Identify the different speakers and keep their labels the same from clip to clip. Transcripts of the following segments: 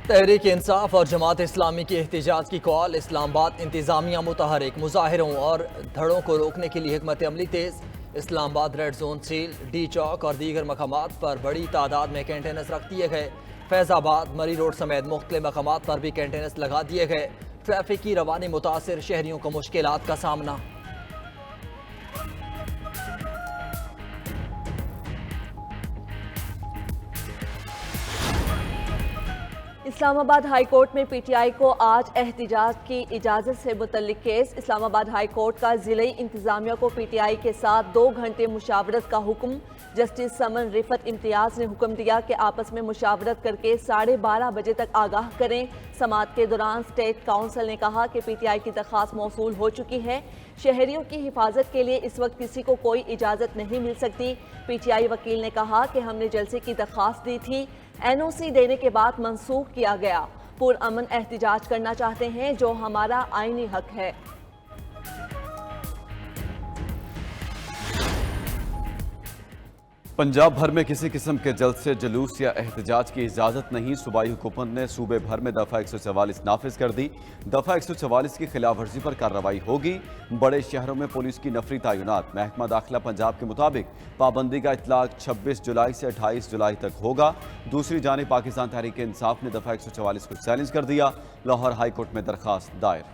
Speaker 1: तहरीक इंसाफ और जमात इस्लामी की एहतजाज की कॉल। इस्लामाबाद इंतजामिया मुतहरिक। मुजाहिरों और धड़ों को रोकने के लिए हिकमत अमली तेज। Islamabad red zone seal, D Chowk और दीगर मकामात पर बड़ी तादाद में कैंटेनर्स रख दिए गए। फैजाबाद, मरी रोड समेत मुख्तलिफ मकामात पर भी कैंटेनर्स लगा दिए गए। ट्रैफिक की रवानी मुतासिर, शहरियों को मुश्किलात का सामना।
Speaker 2: इस्लामाबाद हाई कोर्ट में पीटीआई को आज एहतिजाज की इजाज़त से मुतल्लिक केस। इस्लामाबाद हाई कोर्ट का ज़िले इंतज़ामिया को पीटीआई के साथ 2 घंटे मुशावरत का हुक्म। जस्टिस समन रिफत इम्तियाज़ ने हुक्म दिया कि आपस में मुशावरत करके 12:30 बजे तक आगाह करें। समाअत के दौरान स्टेट काउंसिल ने कहा कि पीटीआई की दरख्वास्त मौसूल हो चुकी है। शहरियों की हिफाजत के लिए इस वक्त किसी को कोई इजाज़त नहीं मिल सकती। पीटीआई वकील ने कहा कि हमने जलसे की दरख्वास्त दी थी, एनओसी देने के बाद मंसूख किया गया। पुरअमन एहतिजाज करना चाहते हैं जो हमारा आईनी हक है।
Speaker 3: पंजाब भर में किसी किस्म के जलसे, जुलूस या एहतजाज की इजाज़त नहीं। सूबाई हुकूमत ने सूबे भर में दफ़ा 144 नाफिज कर दी। दफ़ा 144 की खिलाफ वर्जी पर कार्रवाई होगी। बड़े शहरों में पुलिस की नफरी तैनात। महकमा दाखिला पंजाब के मुताबिक पाबंदी का इतलाक 26 जुलाई से 28 जुलाई तक होगा। दूसरी जानिब पाकिस्तान तहरीक इंसाफ ने दफ़ा 144 को चैलेंज कर दिया। लाहौर हाई कोर्ट में दरखास्त दायर।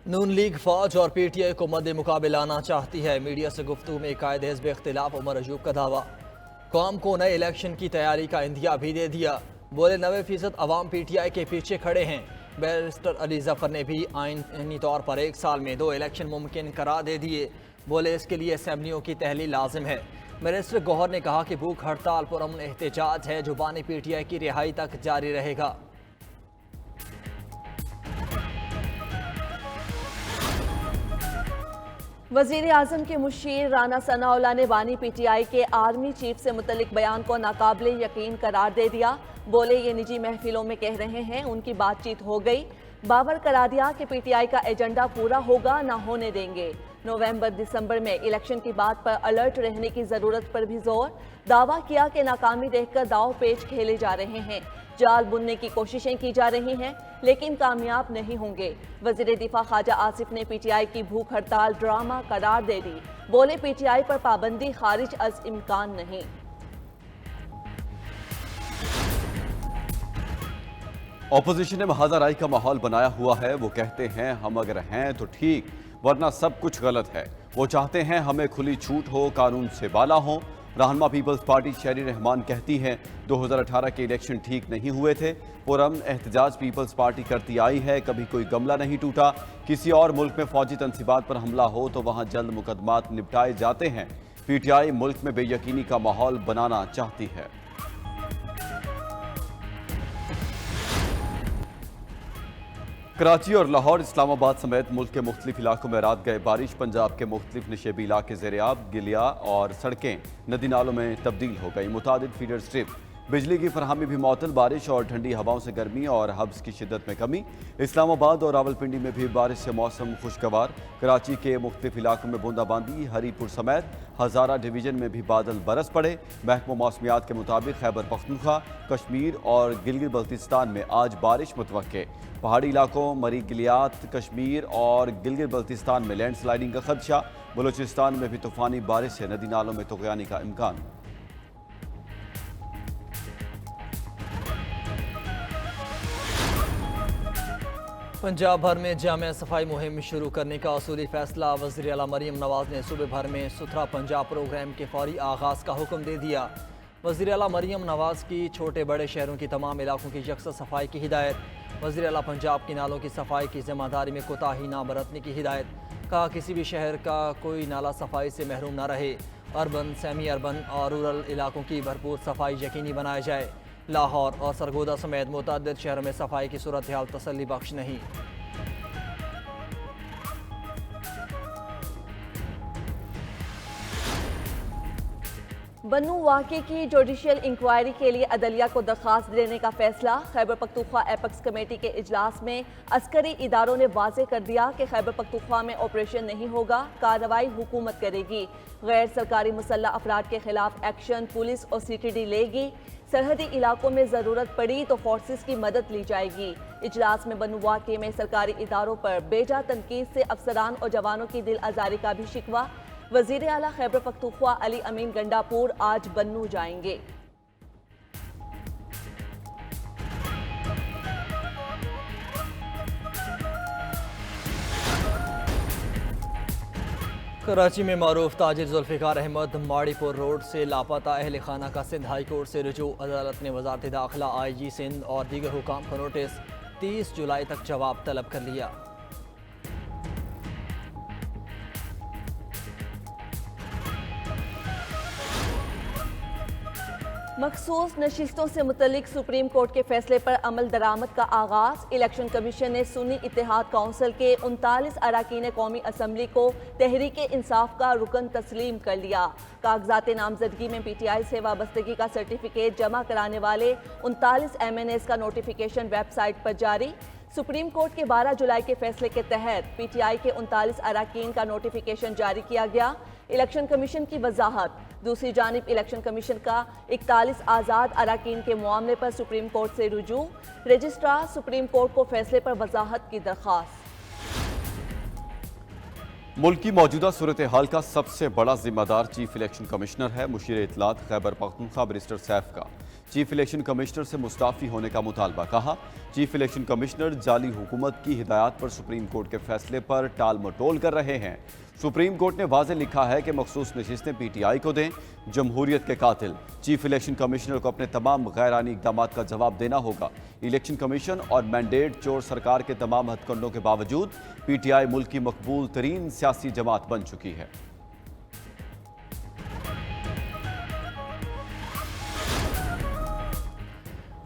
Speaker 1: नून लीग फौज और पीटीआई को मद्दे मुकाबले लाना चाहती है। मीडिया से गुफ्तगू में कायदे हिज़्ब इख्तिलाफ उमर अयूब का दावा। कौम को नए इलेक्शन की तैयारी का इंदिया भी दे दिया। बोले 90% अवाम पीटीआई के पीछे खड़े हैं। बैरिस्टर अली जफर ने भी आईनी तौर पर 1 साल में 2 इलेक्शन मुमकिन करार दे दिए। बोले इसके लिए असम्बलियों की तहलील लाजिम है। बैरिस्टर गौहर ने कहा कि भूख हड़ताल पुरअमन एहतजाज है जो बानी पीटीआई की रिहाई तक जारी रहेगा।
Speaker 2: वज़ीर आज़म के मुशीर राना सनाउल्लाह ने बानी पीटीआई के आर्मी चीफ से मुतल्लिक बयान को नाकाबिले यकीन करार दे दिया। बोले ये निजी महफिलों में कह रहे हैं, उनकी बातचीत हो गई। बावर करा दिया कि पीटीआई का एजेंडा पूरा होगा, ना होने देंगे। नवंबर दिसंबर में इलेक्शन की बात पर अलर्ट रहने की ज़रूरत पर भी जोर। दावा किया कि नाकामी देखकर दाव पेच खेले जा रहे हैं, जाल बुनने की कोशिशें की जा रही हैं, लेकिन कामयाब नहीं होंगे। वज़ीर दिफा ख्वाजा आसिफ ने पीटीआई की भूख हड़ताल ड्रामा करार दे दी। बोले पीटीआई पर पाबंदी खारिज अज इम्कान नहीं।
Speaker 3: ऑपोजिशन ने महाजा राय का माहौल बनाया हुआ है। वो कहते हैं हम अगर हैं तो ठीक, वरना सब कुछ गलत है। वो चाहते हैं हमें खुली छूट हो, कानून से बाला हो। रहनुमा पीपल्स पार्टी शेरी रहमान कहती हैं 2018 के इलेक्शन ठीक नहीं हुए थे। पुरअमन एहतजाज पीपल्स पार्टी करती आई है, कभी कोई गमला नहीं टूटा। किसी और मुल्क में फौजी तनसीबात पर हमला हो तो वहाँ जल्द मुकदमात निपटाए जाते हैं। पीटीआई मुल्क में बेयकीनी का माहौल बनाना चाहती है। कराची और लाहौर, इस्लामाबाद समेत मुल्क के मुख्तलिफ इलाकों में रात गए बारिश। पंजाब के मुख्तलिफ नशेबी इलाके ज़ेर-ए-आब, गिलिया और सड़कें नदी नालों में तब्दील हो गई। मुतादिद फीडर स्ट्रिप, बिजली की फरहमी भी मअतल। बारिश और ठंडी हवाओं से गर्मी और हब्स की शिद्दत में कमी। इस्लामाबाद और रावलपिंडी में भी बारिश से मौसम खुशगवार। कराची के मुख्तलिफ इलाकों में बूंदाबांदी। हरीपुर समेत हज़ारा डिवीज़न में भी बादल बरस पड़े। महकमा मौसमियात के मुताबिक खैबर पख्तूनख्वा, कश्मीर और गिलगित बल्तिस्तान में आज बारिश मुतवक्के। पहाड़ी इलाकों मरी गिलियात, कश्मीर और गिलगित बल्तिस्तान में लैंडस्लाइडिंग का खदशा। बलूचिस्तान में भी तूफानी बारिश से नदी नालों में तुग़यानी का इम्कान।
Speaker 1: पंजाब भर में जामिया सफाई मुहिम शुरू करने का असूली फैसला। वज़ीर आला मरीम नवाज ने सूबे भर में सुथरा पंजाब प्रोग्राम के फौरी आगाज़ का हुक्म दे दिया। वज़ीर आला मरीम नवाज की छोटे बड़े शहरों की तमाम इलाकों की यकसा सफाई की हिदायत। वज़ीर आला पंजाब की नालों की सफाई की जिम्मेदारी में कोताही ना बरतने की हिदायत। कहा किसी भी शहर का कोई नाला सफाई से महरूम ना रहे। अर्बन, सेमी अर्बन और रूरल इलाकों की भरपूर सफाई यकीनी बनाया जाए। लाहौर और सरगोदा समेत मुतअद्दिद शहरों में सफाई की सूरत हाल तसल्ली बख्श नहीं।
Speaker 2: बन्नू वाक़े की जुडिशियल इंक्वायरी के लिए अदलिया को दरख्वास्त देने का फैसला। खैबर पख्तूनख्वा एपेक्स कमेटी के इजलास में अस्करी इदारों ने वाज़ेह कर दिया कि खैबर पख्तूनख्वा में ऑपरेशन नहीं होगा, कार्रवाई हुकूमत करेगी। गैर सरकारी मुसल्लह अफराद के खिलाफ एक्शन पुलिस और CTD लेगी। सरहदी इलाकों में ज़रूरत पड़ी तो फोर्सेस की मदद ली जाएगी। इजलास में बन्नू वाक़े में सरकारी इदारों पर बेजा तनकीद से अफसरान और जवानों की दिल आज़ारी का भी शिकवा। वज़ीर आला खैबर पख्तूनख्वा अली अमीन गंडापुर आज बन्नू जाएंगे।
Speaker 1: कराची में मारूफ ताजिर जुल्फ़िकार अहमद माड़ीपुर रोड से लापता अहल खाना का सिंध हाई कोर्ट से रुजू। अदालत ने वज़ारत दाखिला, IG सिंध और दीगर हुकाम का नोटिस 30 जुलाई तक जवाब तलब कर लिया।
Speaker 2: मखसूस नशिस्तों से मुतल्लिक सुप्रीम कोर्ट के फैसले पर अमल दरामद का आगाज। इलेक्शन कमीशन ने सुन्नी इत्तेहाद काउंसिल के 39 अरकान कौमी असम्बली को तहरीक इंसाफ का रुकन तस्लीम कर लिया। कागजात नामजदगी में PTI से वाबस्तगी का सर्टिफिकेट जमा कराने वाले 39 MNAs का नोटिफिकेशन वेबसाइट पर जारी। सुप्रीम कोर्ट के 12 जुलाई के फैसले के तहत PTI के 39 अरकान का नोटिफिकेशन जारी किया गया। इलेक्शन कमीशन की वजाहत। दूसरी जानिब इलेक्शन कमीशन का 41 आज़ाद अरकान के मामले पर सुप्रीम कोर्ट से रुजू। रजिस्ट्रार सुप्रीम कोर्ट को फैसले पर वजाहत की दरख्वास्त।
Speaker 3: मुल्क की मौजूदा सूरत हाल का सबसे बड़ा जिम्मेदार चीफ इलेक्शन कमिश्नर है। मुशीर इत्तलात खैबर पख्तूनख्वा बैरिस्टर सैफ का चीफ इलेक्शन कमिश्नर से मुस्ताफ़ी होने का मुतालबा। कहा, चीफ इलेक्शन कमिश्नर जाली हुकूमत की हिदायत पर सुप्रीम कोर्ट के फैसले पर टाल मटोल कर रहे हैं। सुप्रीम कोर्ट ने वाज़ेह लिखा है कि मखसूस नशिस्तें PTI को दें। जमहूरियत के कातिल चीफ इलेक्शन कमिश्नर को अपने तमाम गैरानी इक़दाम का जवाब देना होगा। इलेक्शन कमीशन और मैंडेट चोर सरकार के तमाम हथकंडों के बावजूद PTI मुल्क की मकबूल तरीन सियासी जमात बन चुकी है।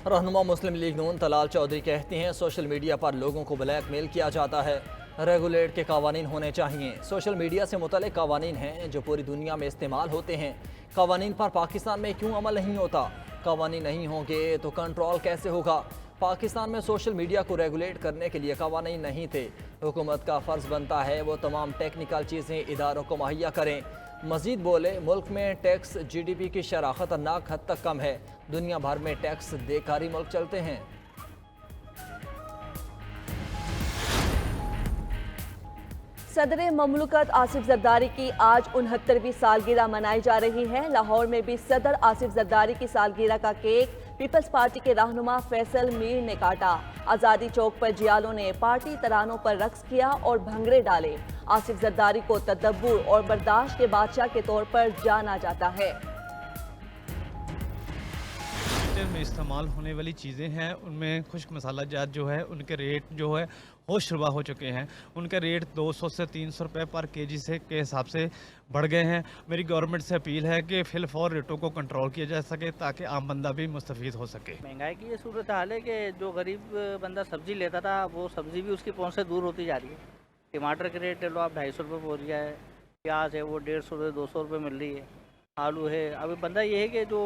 Speaker 1: रहनुमा मुस्लिम लीग नून तलाल चौधरी कहते हैं, सोशल मीडिया पर लोगों को ब्लैकमेल किया जाता है। रेगुलेट के कावानीन होने चाहिए। सोशल मीडिया से मुतल्लिक कावानीन हैं जो पूरी दुनिया में इस्तेमाल होते हैं। कावानीन पर पाकिस्तान में क्यों अमल नहीं होता? कावानीन नहीं होंगे तो कंट्रोल कैसे होगा? पाकिस्तान में सोशल मीडिया को रेगुलेट करने के लिए कावानीन नहीं थे। हुकूमत का फ़र्ज़ बनता है वो तमाम टेक्निकल चीज़ें इदारों को मुहैया करें। मजीद बोले, मुल्क में टैक्स GDP की शरह खतरनाक हद तक कम है। दुनिया भर में टैक्स देकर ही मुल्क चलते हैं।
Speaker 2: सदर ममलकत आसिफ जरदारी की आज 69वीं सालगिरह मनाई जा रही है। लाहौर में भी सदर आसिफ जरदारी की सालगिरह का केक पीपल्स पार्टी के रहनुमा फैसल मीर ने काटा। आज़ादी चौक पर जियालों ने पार्टी तरानों पर रक्स किया और भंगड़े डाले। आसिफ जरदारी को तदब्बुर और बर्दाश्त के बादशाह के तौर पर जाना जाता है।
Speaker 4: में इस्तेमाल होने वाली चीज़ें हैं, उनमें खुश्क मसाला जात जो है उनके रेट जो है होश रुबा हो चुके हैं। उनके रेट 200 से 300 रुपये पर kg से के हिसाब से बढ़ गए हैं। मेरी गवर्नमेंट से अपील है कि फिलफौर रेटों को कंट्रोल किया जा सके ताकि आम बंदा भी मुस्तफ़ीद हो सके।
Speaker 5: महंगाई की ये सूरत हाल है कि जो गरीब बंदा सब्ज़ी लेता था वो सब्ज़ी भी उसकी पहुँच से दूर होती जा रही है। टमाटर के रेट लो आप 250 रुपये बोरिया है। प्याज है वो 150 रुपये 200 रुपये मिल रही है। आलू है। अभी बंदा ये है कि जो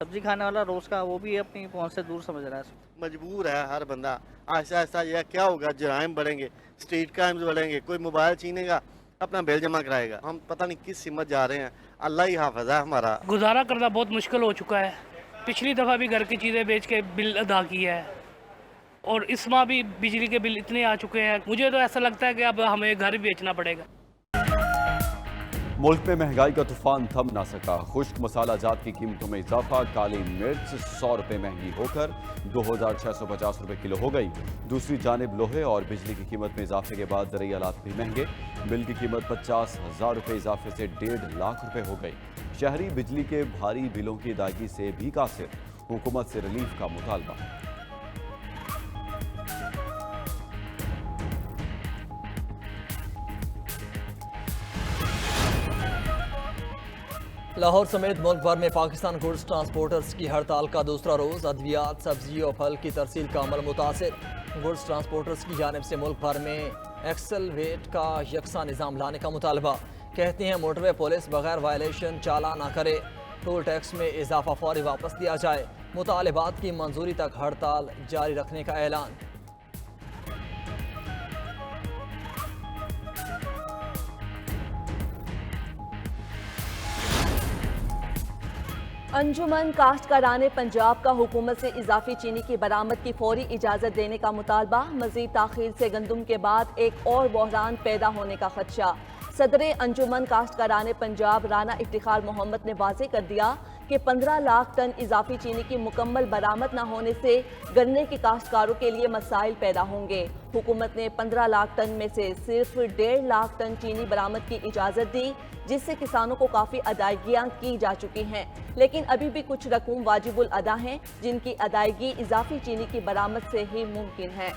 Speaker 5: सब्जी खाने वाला रोज़ का वो भी अपनी पहुंच से दूर समझ रहा है।
Speaker 6: मजबूर है हर बंदा। आहिस्ता आहिस्ता यह क्या होगा, जराइम बढ़ेंगे, स्ट्रीट क्राइम्स बढ़ेंगे, कोई मोबाइल छीनेगा अपना बिल जमा कराएगा। हम पता नहीं किस सिमत जा रहे हैं। अल्लाह ही हाफ़िज़ है हमारा।
Speaker 7: गुजारा करना बहुत मुश्किल हो चुका है। पिछली दफ़ा भी घर की चीज़ें बेच के बिल अदा किया है और इस माह भी बिजली के बिल इतने आ चुके हैं। मुझे तो ऐसा लगता है कि अब हमें घर बेचना पड़ेगा।
Speaker 3: मुल्क में महंगाई का तूफान थम ना सका। खुश्क मसाला जात की कीमतों में इजाफा। काली मिर्च 100 रुपये महंगी होकर 2650 रुपये किलो हो गई। दूसरी जानिब लोहे और बिजली की कीमत में इजाफे के बाद ज़रूरी आलात भी महंगे। बिल की कीमत 50,000 रुपये इजाफे से 1.5 लाख रुपये हो गई। शहरी बिजली के भारी बिलों की अदायगी से भी कासिर। हुकूमत से रिलीफ का मुतालबा।
Speaker 1: लाहौर समेत मुल्क भर में पाकिस्तान गुड्स ट्रांसपोर्टर्स की हड़ताल का दूसरा रोज़। अद्वियात, सब्जी और फल की तरसील का अमल मुतासिर। गुड्स ट्रांसपोर्टर्स की जानिब से मुल्क भर में एक्सल वेट का यकसा निज़ाम लाने का मुतालबा। कहते हैं मोटरवे पुलिस बगैर वायलेशन चालान ना करे। टोल टैक्स में इजाफा फौरी वापस लिया जाए। मुतालिबात की मंजूरी तक हड़ताल जारी रखने का ऐलान।
Speaker 2: अंजुमन काश्तकाराने पंजाब का हुकूमत से इजाफी चीनी की बरामद की फौरी इजाज़त देने का मुतालबा। मजीद ताखीर से गंदम के बाद एक और बहरान पैदा होने का खदशा। सदर अंजुमन काश्तकाराने पंजाब राना इफ्तिखार मोहम्मद ने वाज़ेह कर दिया कि 15 लाख टन इजाफी चीनी की मुकम्मल बरामद न होने से गन्ने के काश्तकारों के लिए मसाइल पैदा होंगे। हुकूमत ने 15 लाख टन में से सिर्फ 1.5 लाख टन चीनी बरामद की इजाज़त दी, जिससे किसानों को काफ़ी अदायगियाँ की जा चुकी हैं, लेकिन अभी भी कुछ रकूम वाजिबुल अदा हैं जिनकी अदायगी इजाफी चीनी की बरामद से ही मुमकिन है।